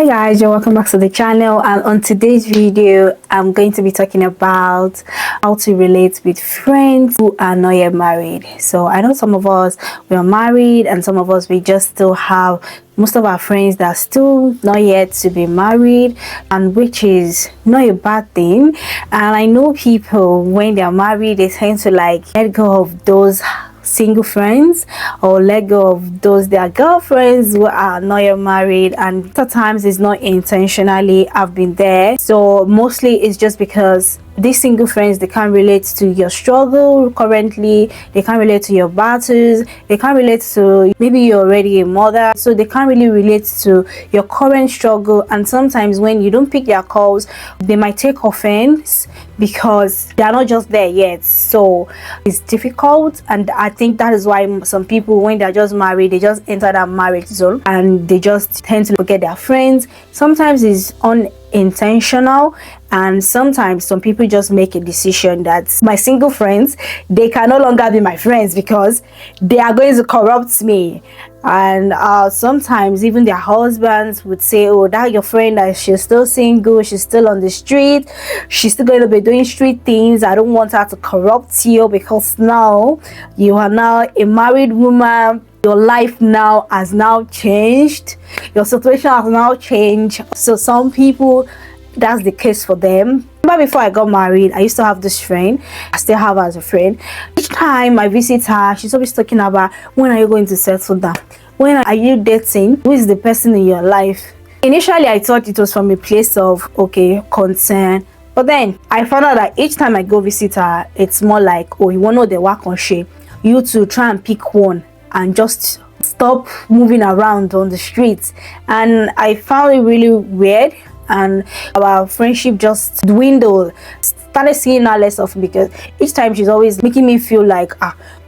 Hi guys, you're welcome back to the channel, and on today's video I'm going to be talking about how to relate with friends who are not yet married. So I know some of us, we are married, and some of us, we just still have most of our friends that are still not yet to be married, and which is not a bad thing. And I know people, when they're married, they tend to like let go of those single friends or let go of those their girlfriends who are not yet married, and sometimes it's not intentionally have been there. So mostly it's just because these single friends, they can't relate to your struggle currently, they can't relate to your battles, they can't relate to, maybe you're already a mother, so they can't really relate to your current struggle. And sometimes when you don't pick their calls, they might take offense because they're not just there yet. So it's difficult, and I think that is why some people, when they're just married, they just enter that marriage zone and they just tend to forget their friends. Sometimes it's unintentional, and sometimes some people just make a decision that my single friends, they can no longer be my friends because they are going to corrupt me. And sometimes even their husbands would say, oh, that your friend, that she's still single, she's still on the street, she's still going to be doing street things, I don't want her to corrupt you because now you are now a married woman, your life now has now changed, your situation has now changed. So some people, that's the case for them. But before I got married, I used to have this friend, I still have her as a friend. Each time I visit her, she's always talking about, when are you going to settle down, when are you dating, who is the person in your life. Initially I thought it was from a place of concern, but then I found out that each time I go visit her, it's more like, oh, you want to know the work on shame, you to try and pick one and just stop moving around on the streets. And I found it really weird, and our friendship just dwindled. Started seeing her less often because each time she's always making me feel like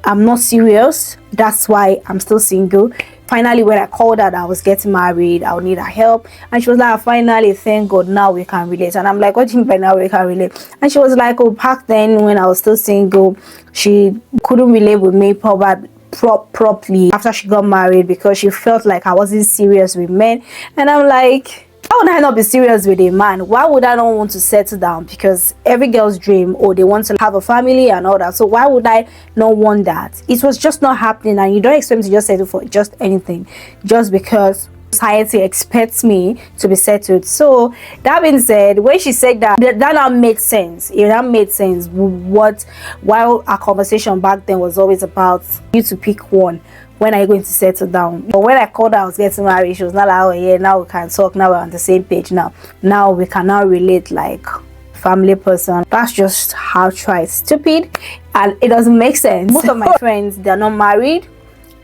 I'm not serious, that's why I'm still single. Finally, when I called her that I was getting married, I would need her help, and she was like, finally, thank God, now we can relate. And I'm like, what do you mean by now we can relate? And she was like, oh, back then when I was still single, she couldn't relate with me probably properly after she got married because she felt like I wasn't serious with men. And I'm like, how would I not be serious with a man? Why would I not want to settle down? Because every girl's dream, or they want to have a family and all that. So why would I not want that? It was just not happening, and you don't expect me to just settle for just anything just because society expects me to be settled. So that being said, when she said that now made sense. That made sense. While our conversation back then was always about you to pick one, when are you going to settle down? But when I called her I was getting married, she was not like, oh yeah, now we can talk, now we're on the same page, now we can now relate like family person. That's just how try stupid, and it doesn't make sense. Most of my friends, they're not married,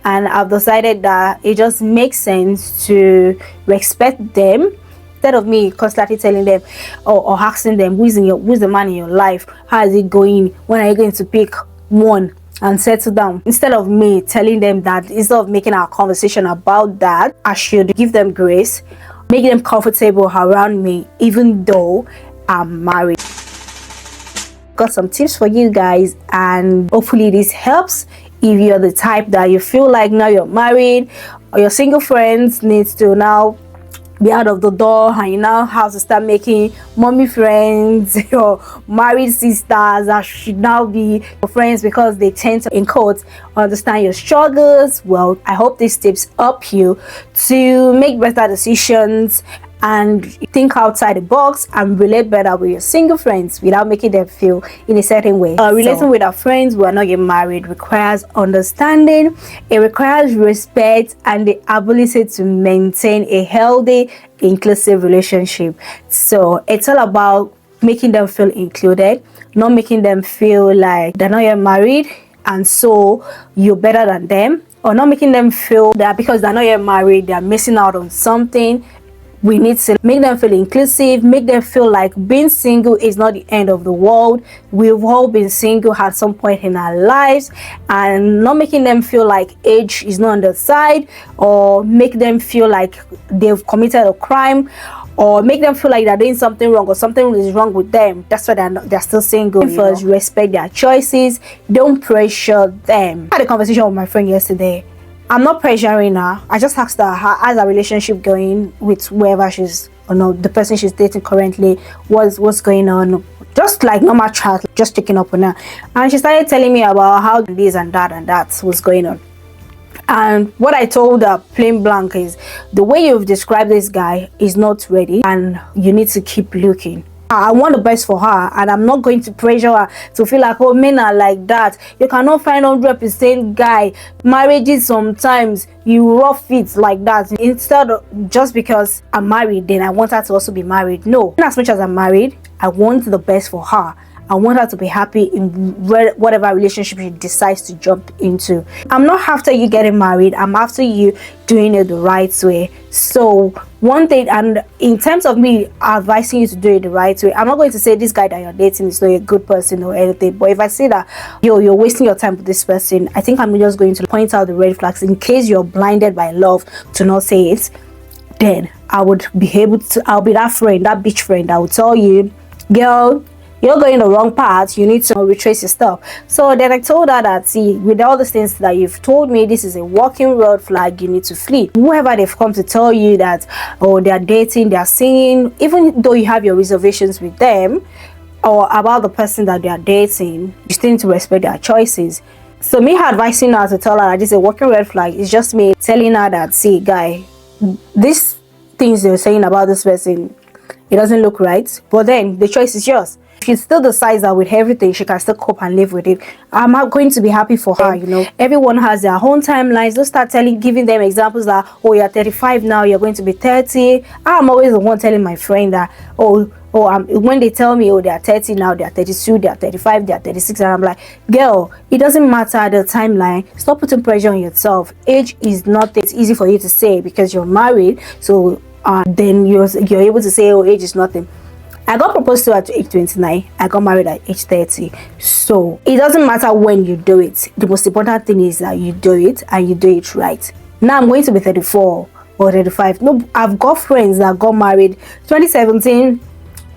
and I've decided that it just makes sense to respect them instead of me constantly telling them or asking them who's the man in your life, how is it going, when are you going to pick one and settle down. Instead of me telling them that, instead of making our conversation about that, I should give them grace, make them comfortable around me even though I'm married. Got some tips for you guys, and hopefully this helps. If you're the type that you feel like now you're married, or your single friends needs to now be out of the door, and you now have to start making mommy friends, your married sisters that should now be your friends because they tend to, in quotes, understand your struggles. Well, I hope these tips help you to make better decisions and think outside the box and relate better with your single friends without making them feel in a certain way. Relating with our friends who are not yet married requires understanding, it requires respect, and the ability to maintain a healthy, inclusive relationship. So it's all about making them feel included, not making them feel like they're not yet married and so you're better than them, or not making them feel that because they're not yet married they're missing out on something. We need to make them feel inclusive, make them feel like being single is not the end of the world. We've all been single at some point in our lives, and not making them feel like age is not on their side, or make them feel like they've committed a crime, or make them feel like they're doing something wrong or something is wrong with them. That's why they're still single. First, respect their choices, don't pressure them. I had a conversation with my friend yesterday, I'm not pressuring her. I just asked her, how's her relationship going with whoever she's, or no, the person she's dating currently, what's going on, just like normal chat, just checking up on her. And she started telling me about how this and that was going on. And what I told her plain blank is, the way you've described this guy is not ready, and you need to keep looking. I want the best for her, and I'm not going to pressure her to feel like, oh, men are like that. You cannot find 100% guy. Marriages, sometimes you rough it like that. Instead of just because I'm married, then I want her to also be married. No, as much as I'm married, I want the best for her. I want her to be happy in whatever relationship she decides to jump into. I'm not after you getting married. I'm after you doing it the right way. So one thing, and in terms of me advising you to do it the right way, I'm not going to say this guy that you're dating is not a good person or anything. But if I say that you're wasting your time with this person, I think I'm just going to point out the red flags in case you're blinded by love to not say it. Then I would be able to, I'll be that friend, that bitch friend that will tell you, girl, you're going the wrong path, you need to retrace your stuff. So then I told her that, see, with all the things that you've told me, this is a walking red flag, you need to flee. Whoever they've come to tell you that, oh, they're dating, they're singing, even though you have your reservations with them or about the person that they're dating, you still need to respect their choices. So me advising her to tell her that this is a walking red flag is just me telling her that, see, guy, these things they're saying about this person, it doesn't look right, but then the choice is yours. She still decides that with everything she can still cope and live with it. I'm not going to be happy for her, you know. Everyone has their own timelines. Don't start giving them examples that, oh, you're 35 now, you're going to be 30. I'm always the one telling my friend that, when they tell me, oh, they're 30 now, they're 32, they're 35, they're 36, and I'm like, girl, it doesn't matter the timeline. Stop putting pressure on yourself. Age is not, it's easy for you to say because you're married, so then you're able to say, oh, age is nothing. I got proposed to at age 29. I got married at age 30. So it doesn't matter when you do it. The most important thing is that you do it and you do it right. Now I'm going to be 34 or 35. No, I've got friends that got married 2017.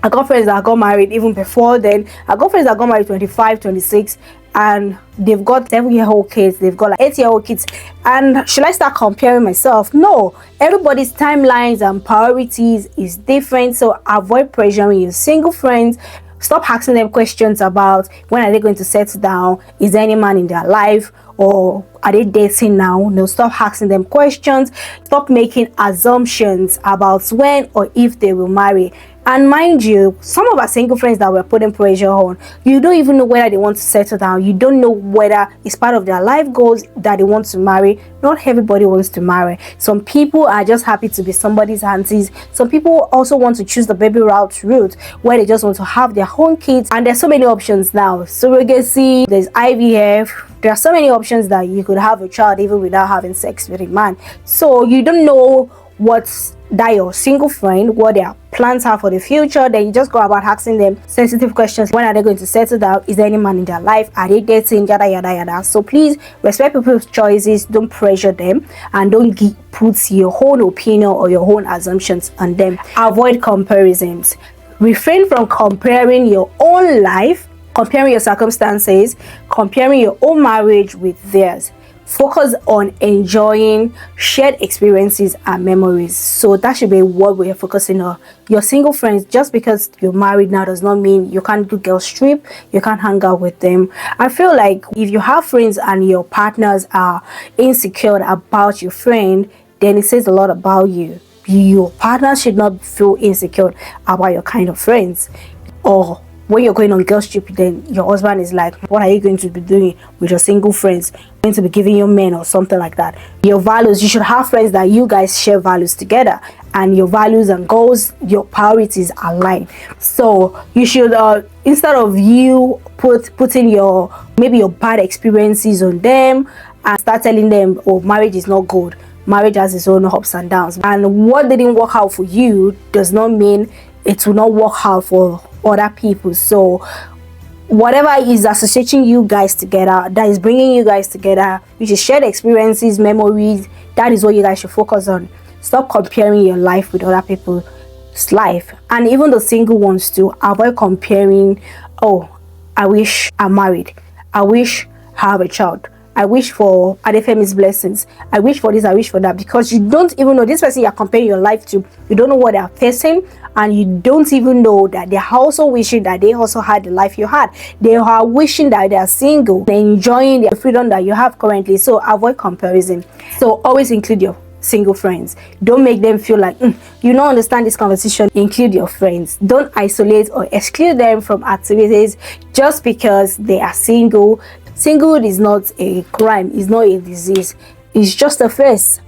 I got friends that got married even before then. I got friends that got married 25, 26, and they've got 7-year-old kids, they've got like 8-year-old kids. And should I start comparing myself? No, everybody's timelines and priorities is different. So avoid pressuring your single friends. Stop asking them questions about when are they going to settle down, is there any man in their life, or are they dating now? No, stop asking them questions. Stop making assumptions about when or if they will marry. And mind you, some of our single friends that we're putting pressure on, you don't even know whether they want to settle down. You don't know whether it's part of their life goals that they want to marry. Not everybody wants to marry. Some people are just happy to be somebody's aunties. Some people also want to choose the baby route where they just want to have their own kids. And there's so many options now. Surrogacy, there's IVF. There are so many options that you could have a child even without having sex with a man. So you don't know what's that your single friend, what their plans are for the future. Then you just go about asking them sensitive questions. When are they going to settle down? Is there any man in their life? Are they dating? Yada yada yada. So please respect people's choices. Don't pressure them, and don't put your own opinion or your own assumptions on them. Avoid comparisons. Refrain from comparing your own life, comparing your circumstances, comparing your own marriage with theirs. Focus on enjoying shared experiences and memories. So that should be what we're focusing on. Your single friends, just because you're married now does not mean you can't do girls trip, you can't hang out with them. I feel like if you have friends and your partners are insecure about your friend, then it says a lot about you. Your partner should not feel insecure about your kind of friends. Or when you're going on girls trip, then your husband is like, what are you going to be doing with your single friends? Going to be giving you men or something like that. Your values, you should have friends that you guys share values together, and your values and goals, your priorities align. So you should instead of you putting your maybe your bad experiences on them and start telling them, oh, marriage is not good, marriage has its own ups and downs, and what didn't work out for you does not mean it will not work out for other people. So whatever is associating you guys together, that is bringing you guys together, you should share the experiences, memories. That is what you guys should focus on. Stop comparing your life with other people's life. And even the single ones too, avoid comparing, oh, I wish I'm married, I wish I have a child, I wish for Adefemi's blessings, I wish for this, I wish for that, because you don't even know this person you're comparing your life to. You don't know what they're facing, and you don't even know that they're also wishing that they also had the life you had. They are wishing that they are single, enjoying the freedom that you have currently. So avoid comparison. So always include your single friends. Don't make them feel like you don't understand this conversation. Include your friends. Don't isolate or exclude them from activities just because they are single. Singlehood is not a crime, it's not a disease, it's just a phase.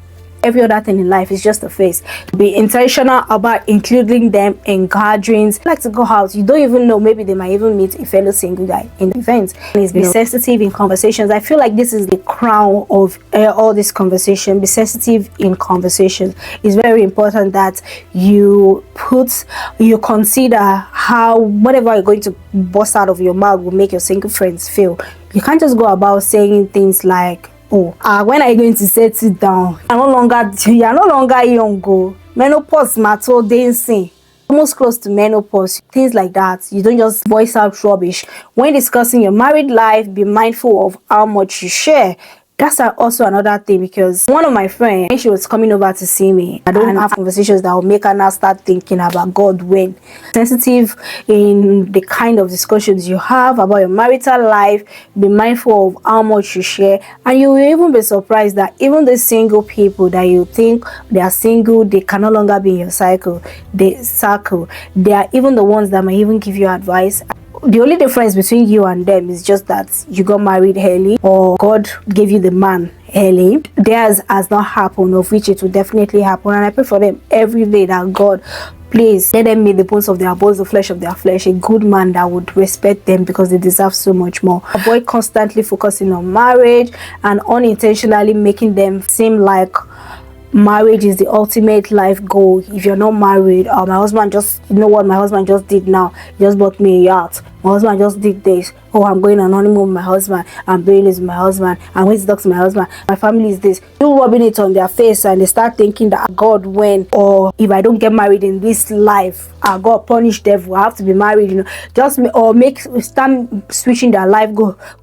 Every other thing in life is just a phase. Be intentional about including them in gatherings. Like to go out, you don't even know, maybe they might even meet a fellow single guy in the event. And be sensitive in conversations. I feel like this is the crown of all this conversation. Be sensitive in conversations. It's very important that you consider how whatever you're going to bust out of your mouth will make your single friends feel. You can't just go about saying things like, when are you going to settle down? You're no longer young. Go. Menopause matter dancing. Almost close to menopause. Things like that. You don't just voice out rubbish. When discussing your married life, be mindful of how much you share. That's also another thing, because one of my friends, when she was coming over to see me, I don't have conversations that will make her now start thinking about God when. Sensitive in the kind of discussions you have about your marital life. Be mindful of how much you share, and you will even be surprised that even the single people that you think they are single, they can no longer be in your circle. They are even the ones that might even give you advice. The only difference between you and them is just that you got married early, or God gave you the man early. Theirs has not happened, of which it will definitely happen. And I pray for them every day that God, please let them meet the bones of their bones, the flesh of their flesh, a good man that would respect them, because they deserve so much more. Avoid constantly focusing on marriage and unintentionally making them seem like marriage is the ultimate life goal. If you're not married, my husband just, you know what my husband just did now? He just bought me a yacht. My husband just did this. I'm going on honeymoon with my husband. I'm doing this with my husband. I'm going to talk to my husband. My family is this. You rubbing it on their face, and they start thinking that God when, or if I don't get married in this life, God punish devil. I have to be married. Start switching their life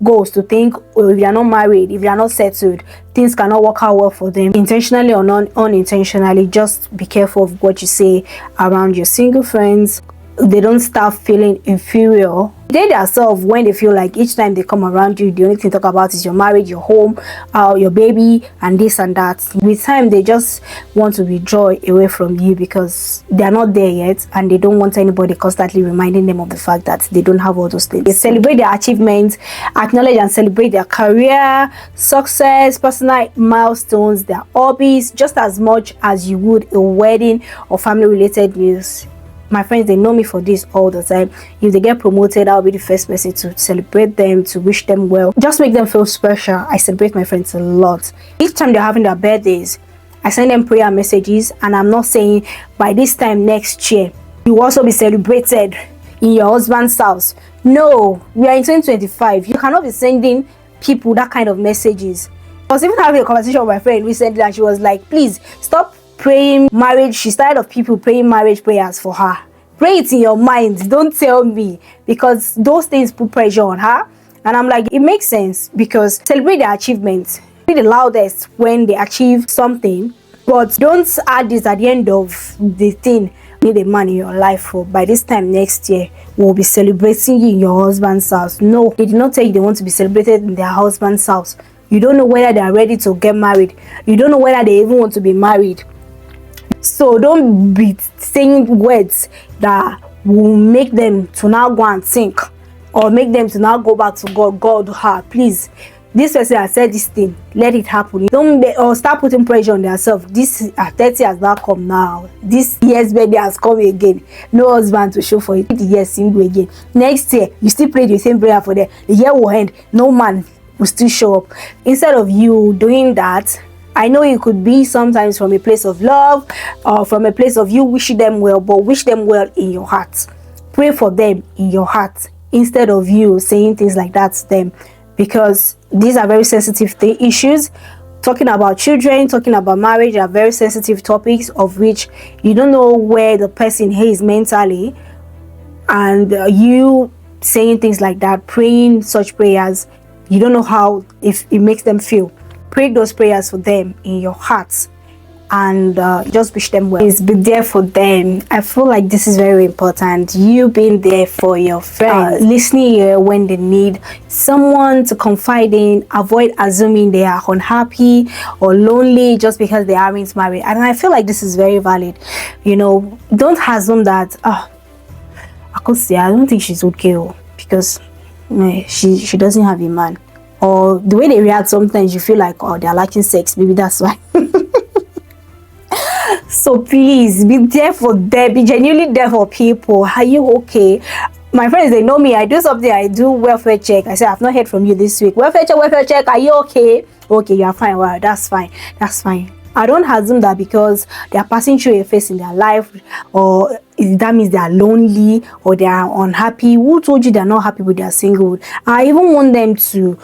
goals to think, if you're not married, if you're not settled, things cannot work out well for them. Intentionally or unintentionally, just be careful of what you say around your single friends. They don't start feeling inferior. They themselves, when they feel like each time they come around you, the only thing to talk about is your marriage, your home, your baby, and this and that. With time, they just want to withdraw away from you because they are not there yet, and they don't want anybody constantly reminding them of the fact that they don't have all those things. They celebrate their achievements, acknowledge and celebrate their career, success, personal milestones, their hobbies, just as much as you would a wedding or family-related news. My friends, they know me for this all the time. If they get promoted, I'll be the first person to celebrate them, to wish them well, just make them feel special. I celebrate my friends a lot. Each time they're having their birthdays, I send them prayer messages, and I'm not saying by this time next year you will also be celebrated in your husband's house. No, we are in 2025. You cannot be sending people that kind of messages. I was even having a conversation with my friend recently, and she was like, please stop praying marriage. She's tired of people praying marriage prayers for her. Pray it in your mind. Don't tell me, because those things put pressure on her. And I'm like, it makes sense, because celebrate their achievements. Be the loudest when they achieve something, but don't add this at the end of the thing. Need a man in your life for by this time next year we'll be celebrating you in your husband's house. No, they did not tell you they want to be celebrated in their husband's house. You don't know whether they are ready to get married. You don't know whether they even want to be married. So don't be saying words that will make them to now go and think, or make them to now go back to God. God, please, this person has said this thing, let it happen. Or start putting pressure on themselves. This 30 has not come now. This year's birthday has come again. No husband to show for it. The year single again. Next year, you still pray the same prayer for them. The year will end. No man will still show up. Instead of you doing that, I know it could be sometimes from a place of love, or from a place of you wishing them well, but wish them well in your heart. Pray for them in your heart instead of you saying things like that to them, because these are very sensitive issues. Talking about children, talking about marriage are very sensitive topics, of which you don't know where the person is mentally, and you saying things like that, praying such prayers, you don't know how if it makes them feel. Pray those prayers for them in your hearts, and just wish them well. Is be there for them. I feel like this is very important. You being there for your friends, listening here when they need someone to confide in. Avoid assuming they are unhappy or lonely just because they aren't married. And I feel like this is very valid. You know, don't assume that I could say I don't think she's okay because she doesn't have a man. Or the way they react, sometimes you feel like, oh, they're liking sex, maybe that's why. So please be there for them, be genuinely there for people. Are you okay? My friends, they know me. I do something, I do welfare check. I say, I've not heard from you this week. Welfare check, are you okay? Okay, you are fine. Wow, that's fine. I don't assume that because they are passing through a phase in their life, or that means they are lonely or they are unhappy. Who told you they're not happy with their singlehood? I even want them to,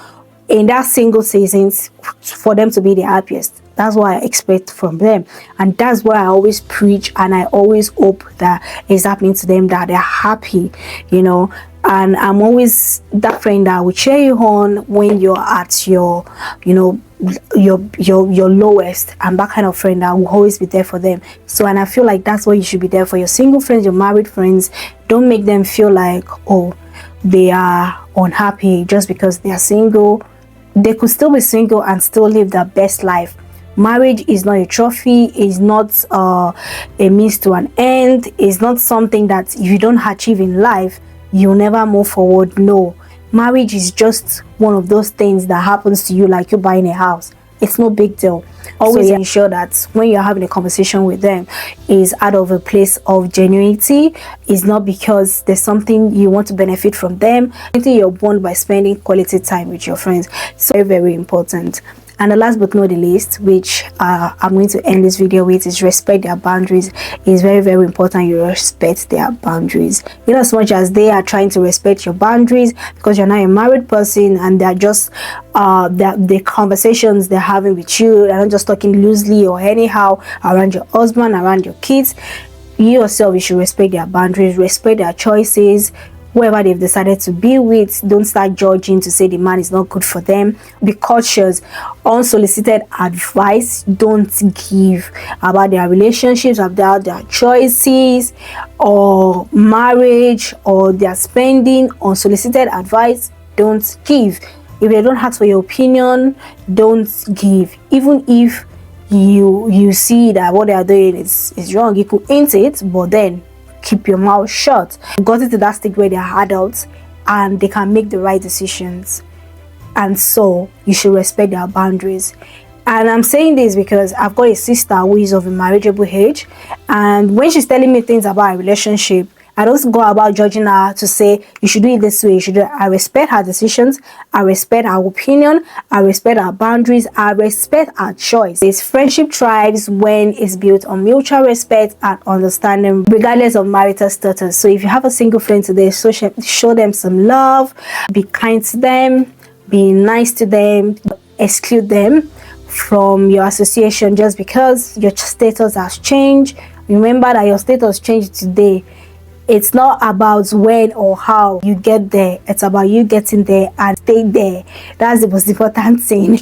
in that single seasons, for them to be the happiest. That's what I expect from them, and that's why I always preach, and I always hope that it's happening to them, that they're happy, you know. And I'm always that friend that will cheer you on when you're at your, you know, your lowest. I'm that kind of friend that will always be there for them. So, and I feel like that's what you should be there for your single friends, your married friends. Don't make them feel like, oh, they are unhappy just because they are single. They could still be single and still live their best life. Marriage is not a trophy, is not a means to an end, is not something that if you don't achieve in life, you'll never move forward. No, marriage is just one of those things that happens to you, like you buying a house. It's no big deal. Always ensure that when you're having a conversation with them is out of a place of genuinity. Is not because there's something you want to benefit from them. You're born by spending quality time with your friends. So very, very important. And the last but not the least, which I'm going to end this video with, is respect their boundaries. It's very, very important you respect their boundaries. In as much as they are trying to respect your boundaries because you're not a married person, and they're just the conversations they're having with you, they're not just talking loosely or anyhow around your husband, around your kids. You yourself, you should respect their boundaries, respect their choices. Whoever they've decided to be with, don't start judging to say the man is not good for them. Be cautious. Unsolicited advice don't give about their relationships, about their choices or marriage or their spending. Unsolicited advice don't give. If they don't ask for your opinion, don't give. Even if you see that what they are doing is wrong, you could hint it, but then keep your mouth shut. Got into that stage where they're adults and they can make the right decisions, and so you should respect their boundaries. And I'm saying this because I've got a sister who is of a marriageable age, and when she's telling me things about a relationship, I don't go about judging her to say you should do it this way, you should do it. I respect her decisions, I respect her opinion, I respect her boundaries, I respect her choice. This friendship thrives when it's built on mutual respect and understanding, regardless of marital status. So if you have a single friend today, show them some love, be kind to them, be nice to them, exclude them from your association just because your status has changed. Remember that your status changed today. It's not about when or how you get there. It's about you getting there and stay there. That's the most important thing.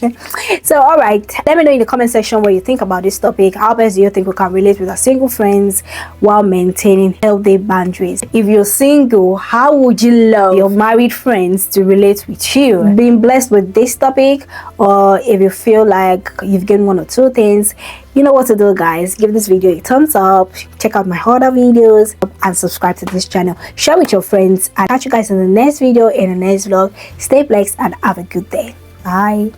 So, all right. Let me know in the comment section what you think about this topic. How best do you think we can relate with our single friends while maintaining healthy boundaries? If you're single, how would you love your married friends to relate with you? Being blessed with this topic, or if you feel like you've gained one or two things, you know what to do, guys. Give this video a thumbs up, check out my other videos, and subscribe to this channel. Share with your friends, and catch you guys in the next video, in the next vlog. Stay blessed and have a good day. Bye.